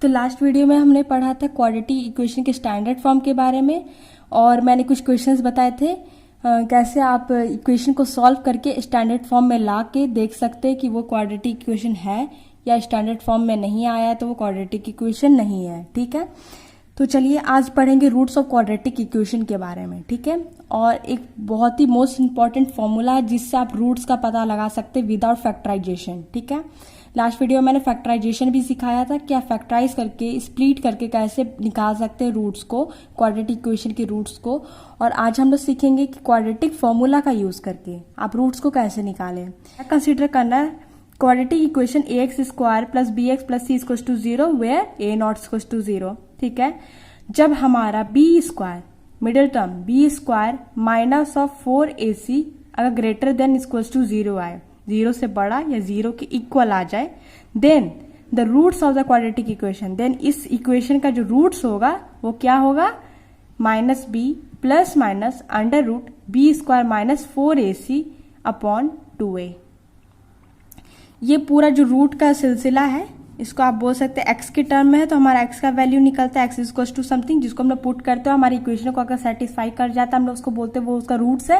तो last video में हमने पढ़ा था क्वाड्रेटिक इक्वेशन के स्टैंडर्ड फॉर्म के बारे में और मैंने कुछ क्वेश्चंस बताए थे कैसे आप इक्वेशन को सॉल्व करके स्टैंडर्ड फॉर्म में ला के देख सकते हैं कि वो क्वाड्रेटिक इक्वेशन है या स्टैंडर्ड फॉर्म में नहीं आया तो वो क्वाड्रेटिक इक्वेशन नहीं है। ठीक है, तो चलिए आज पढ़ेंगे रूट्स ऑफ क्वाड्रेटिक इक्वेशन के बारे में। ठीक है, और एक बहुत ही मोस्ट इंपॉर्टेंट फॉर्मूला है जिससे आप रूट्स का पता लगा सकते हैं विदाउट फैक्टराइजेशन। ठीक है, लास्ट वीडियो में मैंने फैक्टराइजेशन भी सिखाया था, क्या फैक्टराइज करके स्प्लिट करके कैसे निकाल सकते हैं रूट्स को, क्वाड्रेटिक इक्वेशन के रूट्स को। और आज हम लोग सीखेंगे कि क्वाड्रेटिक फॉर्मूला का यूज करके आप रूट्स को कैसे निकालें। कंसिडर करना है quadratic equation ax square plus b x plus c equals to 0 where a not equals to 0। ठीक है, जब हमारा b square middle term b square minus of 4ac अगर ग्रेटर देन इक्वल्स टू 0 आए, 0 से बड़ा या 0 के इक्वल आ जाए, then the roots of the quadratic equation, then इस इक्वेशन का जो रूट्स होगा वो क्या होगा, minus b plus minus under root b square minus 4ac upon 2a। ये पूरा जो रूट का सिलसिला है इसको आप बोल सकते हैं x के टर्म में है तो हमारा x का वैल्यू निकलता है x is equal to something, जिसको हम लोग पुट करते हो हमारी इक्वेशन को अगर सेटिस्फाई कर जाता है हम लोग उसको बोलते हैं वो उसका रूट्स है।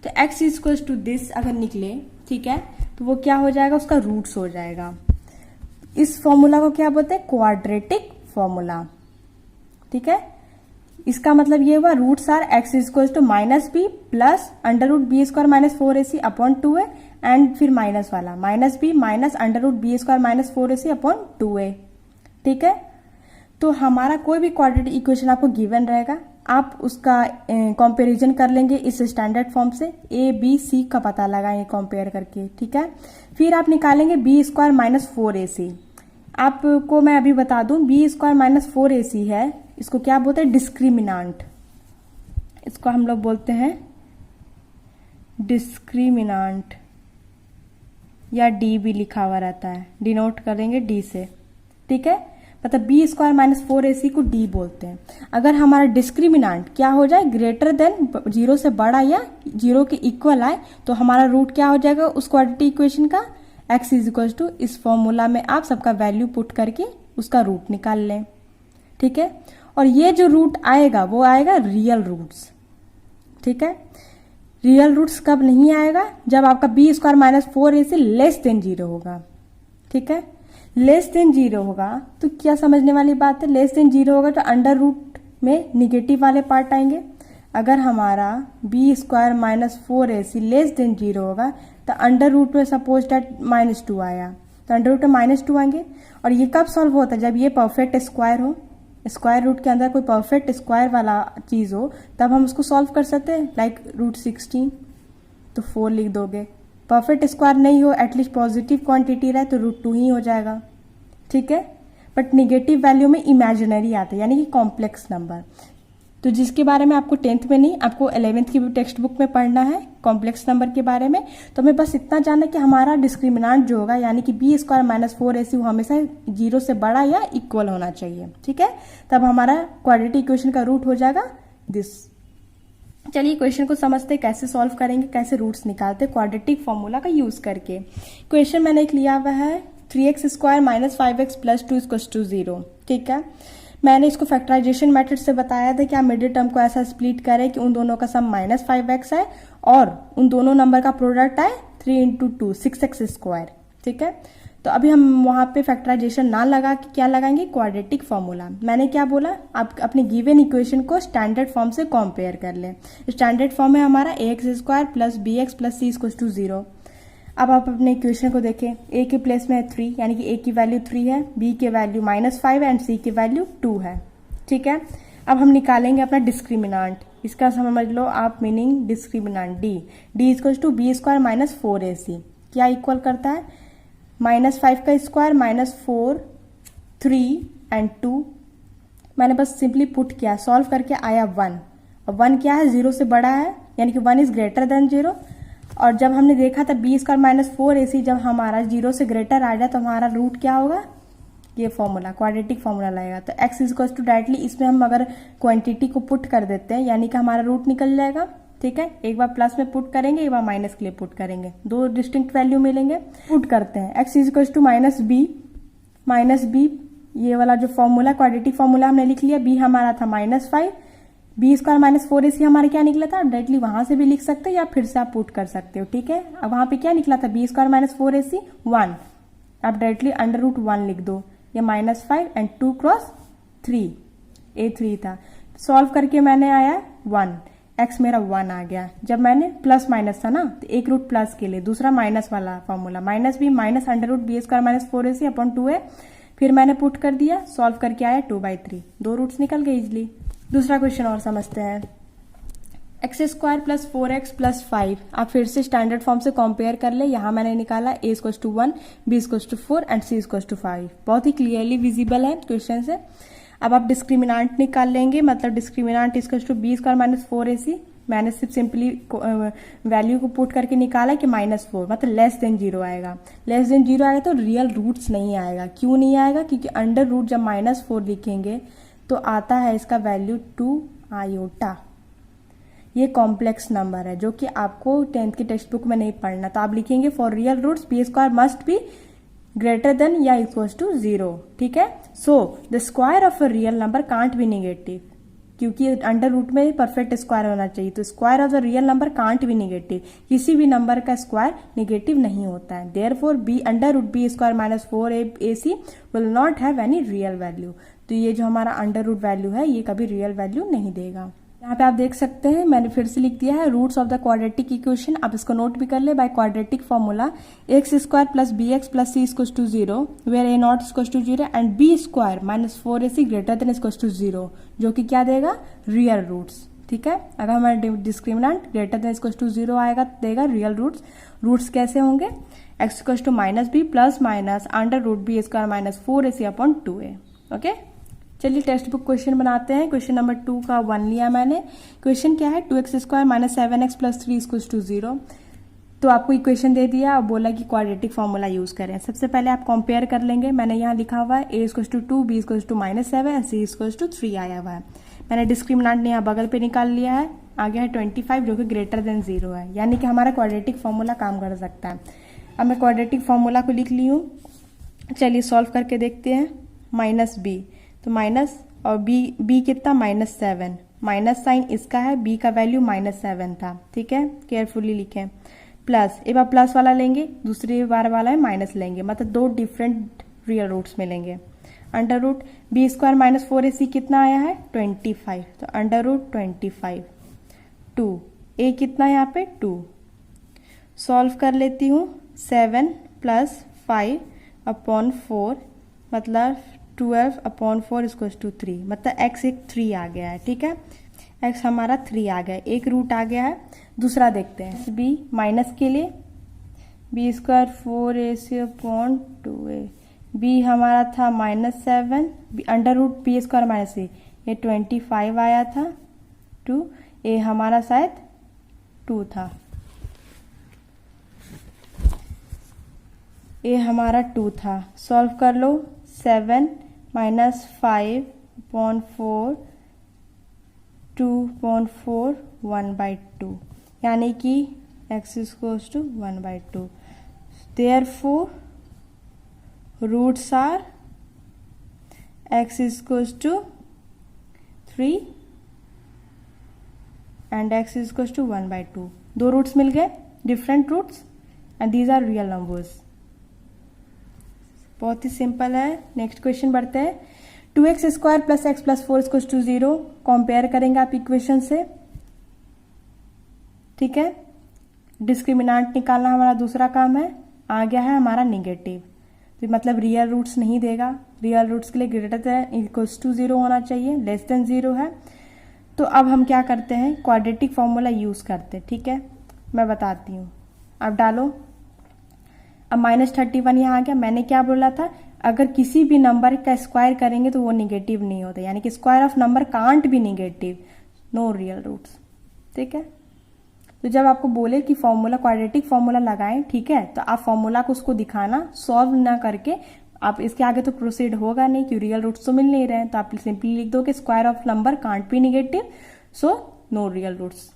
तो x is equal to this अगर निकले, ठीक है, तो वो क्या हो जाएगा, उसका रूट्स हो जाएगा। इस फॉर्मूला को क्या बोलते हैं, क्वाड्रेटिक फॉर्मूला। ठीक है, इसका मतलब ये हुआ roots are x is equal to minus b plus under root b square minus 4ac upon 2a and फिर माइनस वाला minus b minus under root b square minus 4ac upon 2a। ठीक है, तो हमारा कोई भी क्वाड्रेटिक इक्वेशन आपको given रहेगा, आप उसका कंपैरिजन कर लेंगे इस स्टैंडर्ड फॉर्म से, a b c का पता लगाएंगे कंपेयर करके। ठीक है, फिर आप निकालेंगे बी स्क्वायर माइनस 4ac। आपको मैं अभी बता दूं बी स्क्वायर माइनस 4ac है, इसको क्या बोलते हैं, डिस्क्रिमिनांट। इसको हम लोग बोलते हैं डिस्क्रिमिनांट या डी भी लिखा हुआ रहता है, डिनोट करेंगे डी से। ठीक है, मतलब बी स्क्वायर माइनस 4ac को डी बोलते हैं। अगर हमारा डिस्क्रिमिनांट क्या हो जाए, ग्रेटर देन 0 से बड़ा या 0 के इक्वल आए तो हमारा रूट क्या हो जाएगा उस क्वाड्रेटिक इक्वेशन का, x इज इक्वल टू इस फॉर्मूला में आप सबका वैल्यू पुट करके उसका रूट निकाल लें। ठीक है, और ये जो रूट आएगा वो आएगा रियल रूट्स। ठीक है, रियल रूट्स कब नहीं आएगा, जब आपका b square minus 4ac less than 0 होगा। ठीक है, लेस देन 0 होगा तो क्या समझने वाली बात है, लेस देन 0 होगा तो अंडर रूट में निगेटिव वाले पार्ट आएंगे। अगर हमारा b square minus 4ac less than 0 होगा तो अंडर रूट में सपोज डेट -2 आया तो अंडर रूट में -2 आएंगे। और ये कब सॉल्व होता है, जब ये परफेक्ट स्क्वायर हो, स्क्वायर रूट के अंदर कोई परफेक्ट स्क्वायर वाला चीज हो तब हम उसको सॉल्व कर सकते हैं, लाइक रूट 16 तो 4 लिख दोगे। परफेक्ट स्क्वायर नहीं हो, एटलीस्ट पॉजिटिव क्वांटिटी रहे तो रूट 2 ही हो जाएगा। ठीक है, बट निगेटिव वैल्यू में इमेजिनरी आता है यानी कि कॉम्प्लेक्स नंबर, तो जिसके बारे में आपको 10th में नहीं, आपको 11th की टेक्स्ट बुक में पढ़ना है कॉम्प्लेक्स नंबर के बारे में। तो हमें बस इतना जानना कि हमारा डिस्क्रिमिनांट जो होगा यानी कि बी स्क्वायर माइनस 4ac वो हमेशा 0 से बड़ा या इक्वल होना चाहिए। ठीक है, तब हमारा क्वाड्रेटिक इक्वेशन का रूट हो जाएगा दिस। चलिए क्वेश्चन को समझते कैसे सॉल्व करेंगे, कैसे रूट्स निकालते क्वाड्रेटिक फॉर्मूला का यूज करके। क्वेश्चन मैंने एक लिया हुआ है 3x square minus 5x plus 2 equals to 0। ठीक है, मैंने इसको फैक्टराइजेशन मेथड से बताया था कि आप मिडिल टर्म को ऐसा स्प्लिट करें कि उन दोनों का सम -5x है और उन दोनों नंबर का प्रोडक्ट आए 3 इंटू 2 6x स्क्वायर। ठीक है, तो अभी हम वहां पे फैक्टराइजेशन ना लगा के क्या लगाएंगे, क्वाड्रेटिक फॉर्मूला। मैंने क्या बोला, आप अपने गिवन इक्वेशन को स्टैंडर्ड फॉर्म से कंपेयर कर लें। स्टैंडर्ड फॉर्म है हमारा ax square plus b x plus c equals to 0। अब आप अपने इक्वेशन को देखें, a के प्लेस में है 3 यानी कि a की वैल्यू 3 है, b के वैल्यू -5 एंड c की वैल्यू 2 है। ठीक है, अब हम निकालेंगे अपना डिस्क्रिमिनांट, इसका समझ लो आप meaning discriminant d equal to B square minus 4ac क्या इक्वल करता है, -5 का स्क्वायर -4 3 एंड 2। मैंने बस सिंपली पुट किया, सॉल्व करके आया 1। अब 1 क्या है, 0 से बड़ा है यानी कि 1 इज ग्रेटर देन 0। और जब हमने देखा था बी स्क्वायर माइनस 4ac जब हमारा 0 से ग्रेटर आ जाए तो हमारा रूट क्या होगा, ये फॉर्मूला क्वाड्रेटिक फॉर्मूला लगेगा। तो x is equal to directly इसमें हम अगर क्वांटिटी को पुट कर देते हैं यानी कि हमारा रूट निकल जाएगा। ठीक है, एक बार प्लस में पुट करेंगे, एक बार माइनस के लिए पुट करेंगे, दो डिस्टिंक्ट वैल्यू मिलेंगे। पुट करते हैं x is equal to minus b ये वाला जो फॉर्मूला क्वाड्रेटिक फॉर्मूला हमने लिख लिया, बी हमारा था -5, बी स्क्वायर माइनस 4ac हमारा क्या निकला था, डायरेक्टली वहां से भी लिख सकते हो या फिर से आप पुट कर सकते हो, ठीक है। अब वहां पे क्या निकला था, बी स्क्वायर माइनस 4ac 1, आप डायरेक्टली √1 लिख दो, ये -5 एंड 2 क्रॉस 3, a3 था। सॉल्व करके मैंने आया 1, x मेरा 1 आ गया। जब मैंने प्लस माइनस था ना, तो एक रूट प्लस के लिए, दूसरा माइनस वाला formula, minus b minus √b square minus 4ac upon 2a, फिर मैंने पुट कर दिया, सॉल्व करके आया 2/3, 2 रूट्स निकल गए इजिली। दूसरा क्वेश्चन और समझते हैं। x² प्लस 4x प्लस 5, आप फिर से स्टैंडर्ड फॉर्म से कंपेयर कर ले। यहाँ मैंने निकाला a = 1, b = 4 एंड c = 5, बहुत ही क्लियरली विजिबल है क्वेश्चन से। अब आप डिस्क्रिमिनांट निकाल लेंगे, मतलब डिस्क्रिमिनांट = b² माइनस 4ac, मैंने सिर्फ सिंपली वैल्यू को पुट करके निकाला कि -4, मतलब लेस देन 0 आएगा। लेस देन 0 आएगा तो रियल रूट्स नहीं आएगा। क्यों नहीं आएगा, क्योंकि अंडर रूट जब -4 लिखेंगे तो आता है इसका वैल्यू 2 आयोटा। ये कॉम्प्लेक्स नंबर है जो कि आपको 10th की टेक्स्ट बुक में नहीं पढ़ना, तो आप लिखेंगे for real roots b² must be greater than या इक्वल टू 0, ठीक है। So the square of a real number can't be negative, क्योंकि अंडर रूट में परफेक्ट स्क्वायर होना चाहिए, तो square of the real number can't be negative, किसी भी नंबर का स्क्वायर नेगेटिव नहीं होता है। Therefore b² minus 4ac will not have any real value, तो ये जो हमारा अंडर रूट वैल्यू है ये कभी रियल वैल्यू नहीं देगा। यहाँ पे आप देख सकते हैं मैंने फिर से लिख दिया है roots of the quadratic equation, आप इसको नोट भी कर ले by quadratic formula, x² plus bx plus c = 0 where a0 = 0 and b² minus 4ac greater than = 0, जो कि क्या देगा, रियल रूट्स, ठीक है। अगर हमारा डिस्क्रिमिनेंट ग्रेटर देन = 0 आएगा तो देगा रियल रूट्स। रूट्स कैसे होंगे, x = -b plus minus √b² minus 4ac upon 2a, okay. चलिए टेक्स्ट बुक क्वेश्चन बनाते हैं। क्वेश्चन नंबर 2 का 1 लिया मैंने। क्वेश्चन क्या है, 2x² माइनस 7x प्लस 3 = 0, तो आपको इक्वेशन दे दिया और बोला कि क्वाड्रेटिक फॉर्मूला यूज करें। सबसे पहले आप कंपेयर कर लेंगे, मैंने यहाँ लिखा हुआ है a = 2, b = -7 एंड c = 3 आया हुआ है। मैंने डिस्क्रिमिनेंट यहाँ बगल पे निकाल लिया है, आ गया है 25 जो कि ग्रेटर देन 0 है, यानी कि हमारा क्वाड्रेटिक फॉर्मूला काम कर सकता है। अब मैं क्वाड्रेटिक फॉर्मूला को लिख ली हूँ, चलिए सॉल्व करके देखते हैं। -b, तो माइनस और b कितना, -7, माइनस साइन इसका है, b का वैल्यू -7 था, ठीक है, केयरफुली लिखें। प्लस, एक बार प्लस वाला लेंगे, दूसरी बार वाला है माइनस लेंगे, मतलब 2 डिफरेंट रियल रूट्स मिलेंगे। Under root b² minus 4ac कितना आया है, 25, तो अंडर रूट 25, 2, a कितना यहाँ पे 2, सॉल्व कर लेती हूँ। 7 + 5 अपॉन 4 मतलब 12 अपॉन 4 = 3, मतलब x एक 3 आ गया है, ठीक है, x हमारा 3 आ गया है, एक रूट आ गया है। दूसरा देखते हैं, b माइनस के लिए b² 4ac upon 2a, b हमारा था -7, under root b² minus c, ये 25 आया था, 2, a हमारा शायद 2 था, a हमारा 2 था, सॉल्व कर लो। 7 - 5 अपॉन 4, 2/4, 1/2, यानी कि x = 1/2। Therefore, roots are x = 3 and x = 1/2। 2 रूट्स मिल गए, different roots, and these are real numbers. बहुत ही सिंपल है। नेक्स्ट क्वेश्चन बढ़ते हैं। 2x² plus x plus 4 = 0, compare करेंगे आप इक्वेशन से, ठीक है। डिस्क्रिमिनेंट निकालना हमारा दूसरा काम है, आ गया है हमारा नेगेटिव, तो मतलब रियल रूट्स नहीं देगा। रियल रूट्स के लिए ग्रेटर देन इक्वल टू 0 होना चाहिए, लेस देन 0 है। तो अब हम क्या करते हैं, क्वाड्रेटिक फॉर्मूला यूज करते हैं, ठीक है, मैं बताती हूँ। अब डालो, अब -31 यहाँ आ गया। मैंने क्या बोला था, अगर किसी भी नंबर का स्क्वायर करेंगे तो वो निगेटिव नहीं होता, यानी कि square of number can't be negative, no real roots, ठीक है। तो जब आपको बोले कि फॉर्मूला क्वाड्रेटिक फॉर्मूला लगाएं, ठीक है, तो आप फॉर्मूला को उसको दिखाना, सॉल्व ना करके आप इसके आगे तो प्रोसीड होगा नहीं, क्योंकि रियल रूट्स तो मिल नहीं रहे हैं। तो आप सिंपली लिख दो कि square of number can't be negative, so no real roots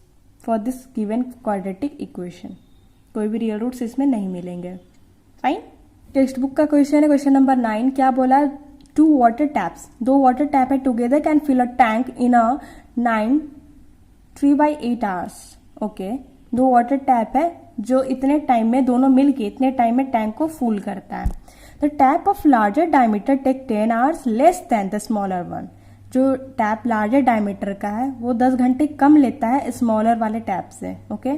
for this given quadratic equation, कोई भी रियल रूट्स इसमें नहीं मिलेंगे। फाइन। टेक्स्ट बुक का क्वेश्चन है, क्वेश्चन नंबर 9। क्या बोला, 2 वाटर टैप्स, 2 वाटर टैप है together can fill a tank in a 3/8 hours. Okay, 2 water tap है जो इतने टाइम में, दोनों मिलके इतने टाइम में टैंक को फुल करता है। The tap of larger diameter take 10 hours less than the smaller one. जो टैप लार्जर डायमीटर का है वो 10 घंटे कम लेता है स्मॉलर वाले टैप से। ओके,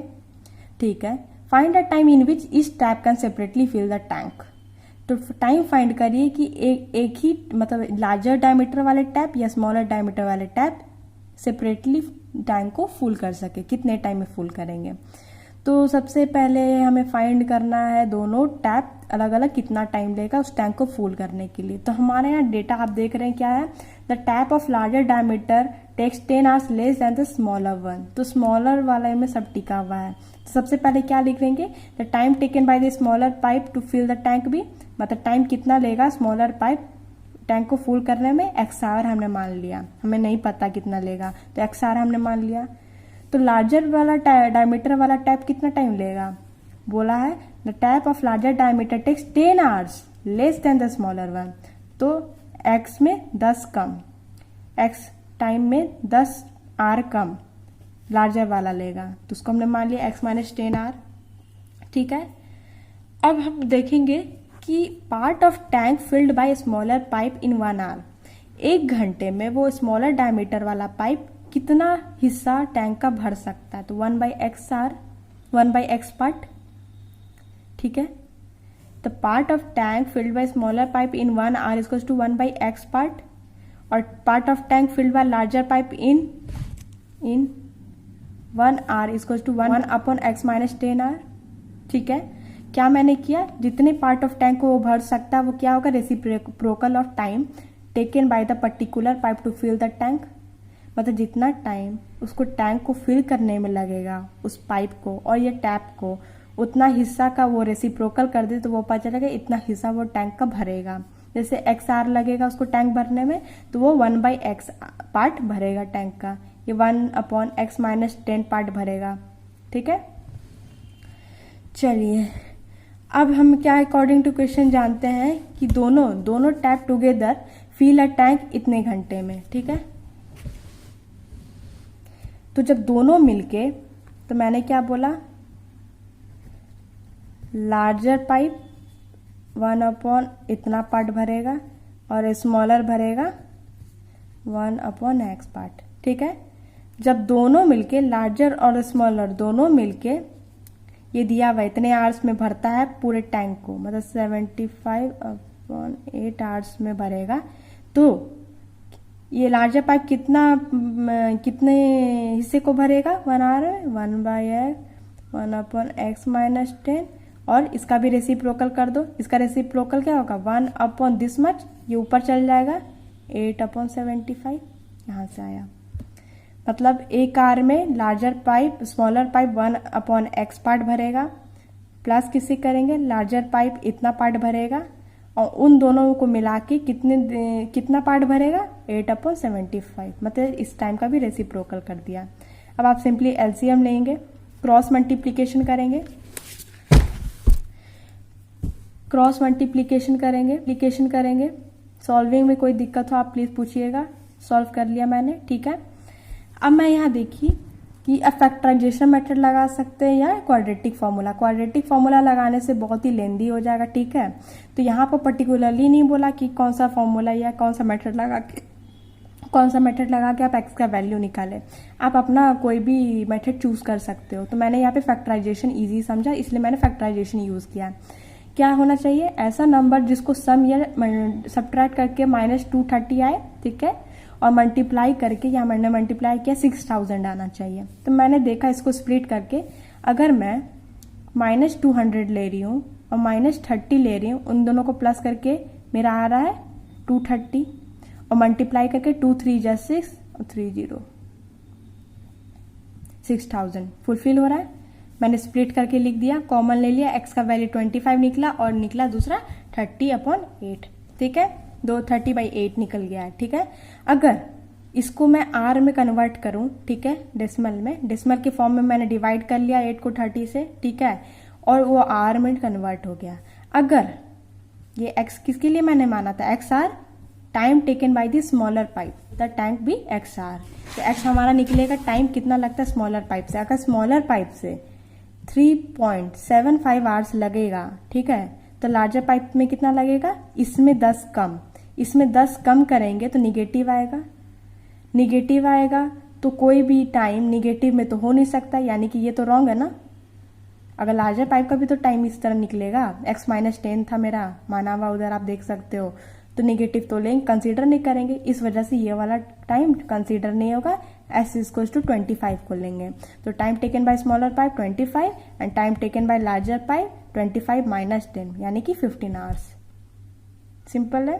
ठीक है। Find the time in which each tap can separately fill the tank. तो टाइम फाइंड करिए कि एक ही मतलब लार्जर डायमीटर वाले टैप या स्मॉलर डायमीटर वाले टैप सेपरेटली टैंक को फुल कर सके, कितने टाइम में फुल करेंगे। तो सबसे पहले हमें फाइंड करना है दोनों टैप अलग अलग कितना टाइम लेगा उस टैंक को फुल करने के लिए। तो हमारे यहाँ डेटा आप देख रहे हैं क्या है, the tap of larger diameter takes 10 hours less than the smaller one. तो स्मॉलर वाले में सब टिका हुआ है। तो सबसे पहले क्या लिख देंगे, the time taken by the smaller pipe to fill the tank भी, मतलब टाइम कितना लेगा स्मॉलर पाइप टैंक को फुल करने में, एक्स आवर हमने मान लिया, हमें नहीं पता कितना लेगा तो एक्स आवर हमने मान लिया। तो लार्जर वाला डायमीटर वाला टैप कितना टाइम लेगा, बोला है the tap of larger diameter takes 10 hours less than the smaller one. तो एक्स में 10 कम, एक्स टाइम में 10 आवर कम लार्जर वाला लेगा, तो उसको हमने मान लिया एक्स माइनस 10 आवर। ठीक है, अब हम देखेंगे कि part of tank filled by smaller pipe in 1 hour. 1 घंटे में वो स्मॉलर डायमीटर वाला पाइप कितना हिस्सा टैंक का भर सकता है। तो 1/x आर, 1/x पार्ट। ठीक है, the part of tank filled by smaller pipe in 1 hour is equals to 1/x part, और part of tank filled by larger pipe in 1 hour is equals to 1/x minus 10 hour. ठीक है, क्या मैंने किया, जितने part of tank को वो भर सकता है वो क्या होगा, reciprocal of time taken by the particular pipe to fill the tank. मतलब जितना टाइम उसको टैंक को फिल करने में लगेगा उस पाइप को और ये टैप को, उतना हिस्सा का वो रेसिप्रोकल कर दे तो वो पता चलेगा इतना हिस्सा वो टैंक का भरेगा। जैसे एक्स आर लगेगा उसको टैंक भरने में तो वो 1/x पार्ट भरेगा टैंक का, ये 1/x माइनस 10 पार्ट भरेगा। ठीक है, चलिए अब हम क्या अकॉर्डिंग टू क्वेश्चन जानते हैं कि दोनों tap together fill a tank इतने घंटे में। ठीक है, तो जब दोनों मिलके, तो मैंने क्या बोला, लार्जर पाइप 1/ इतना पार्ट भरेगा और स्मॉलर भरेगा 1/x पार्ट। ठीक है, जब दोनों मिलके लार्जर और स्मॉलर दोनों मिलके ये दिया हुआ इतने आवर्स में भरता है पूरे टैंक को, मतलब 75/8 आवर्स में भरेगा। तो ये लार्जर पाइप कितने हिस्से को भरेगा 1 आवर में, 1/x माइनस 10, और इसका भी रेसिप्रोकल कर दो। इसका रेसिप्रोकल क्या होगा, 1/ दिस मच, ये ऊपर चल जाएगा 8/75, यहाँ से आया। मतलब एक आवर में larger pipe smaller pipe 1/x part भरेगा, प्लस किसी करेंगे लार्जर पाइप इतना पार्ट भरेगा, और उन दोनों को मिला के कितना पार्ट भरेगा 8/75। मतलब इस टाइम का भी रेसिप्रोकल कर दिया। अब आप सिंपली एलसीएम लेंगे, क्रॉस मल्टीप्लीकेशन करेंगे, सॉल्विंग में कोई दिक्कत हो आप प्लीज पूछिएगा। सॉल्व कर लिया मैंने। ठीक है, अब मैं यहाँ देखिए कि फैक्टराइजेशन मेथड लगा सकते हैं या क्वाड्रेटिक फार्मूला लगाने से बहुत ही लेंदी हो जाएगा। ठीक है, तो यहाँ पर पर्टिकुलरली नहीं बोला कि कौन सा फार्मूला या कौन सा मेथड लगा के आप एक्स का वैल्यू निकालें। आप अपना कोई भी मेथड चूज कर सकते हो। तो मैंने यहाँ पे फैक्टराइजेशन इजी समझा, इसलिए मैंने फैक्टराइजेशन यूज किया। क्या होना चाहिए, ऐसा नंबर जिसको सम या सब्ट्रैक्ट करके -230 आए। ठीक है, और मल्टीप्लाई करके, यहाँ मैंने मल्टीप्लाई किया 6000 आना चाहिए। तो मैंने देखा इसको स्प्लिट करके, अगर मैं -200 ले रही हूँ और -30 ले रही हूँ, उन दोनों को प्लस करके मेरा आ रहा है 230, और मल्टीप्लाई करके 2 3 जा 6 और 3 0 6000 फुलफिल हो रहा है। मैंने स्प्लिट करके लिख दिया, कॉमन ले लिया, एक्स का वैल्यू 25 निकला और निकला दूसरा 30/8। ठीक है, 30/8 निकल गया है। ठीक है, अगर इसको मैं आर में कन्वर्ट करूं, ठीक है, डेसिमल के फॉर्म में मैंने डिवाइड कर लिया 8 को 30 से। ठीक है, और वो आर में कन्वर्ट हो गया। अगर ये एक्स किसके लिए मैंने माना था, x r time taken by the smaller pipe, the tank be x r. तो एक्स हमारा निकलेगा टाइम कितना लगता है स्मॉलर पाइप से। अगर स्मॉलर पाइप से 3.75 आवर्स लगेगा, ठीक है, तो लार्जर पाइप में कितना लगेगा, इसमें 10 कम, इसमें 10 कम करेंगे तो निगेटिव आएगा, निगेटिव आएगा तो कोई भी टाइम निगेटिव में तो हो नहीं सकता, यानी कि ये तो रॉन्ग है ना। अगर लार्जर पाइप का भी तो टाइम इस तरह निकलेगा, x-10 था मेरा माना हुआ, उधर आप देख सकते हो, तो निगेटिव तो लेंगे, कंसीडर नहीं करेंगे, इस वजह से ये वाला टाइम कंसीडर नहीं होगा, s इक्वल्स टू 25 को लेंगे। तो time taken bye smaller pipe 25 and time taken bye larger pipe 25 - 10 यानी कि 15 आवर्स। सिंपल है।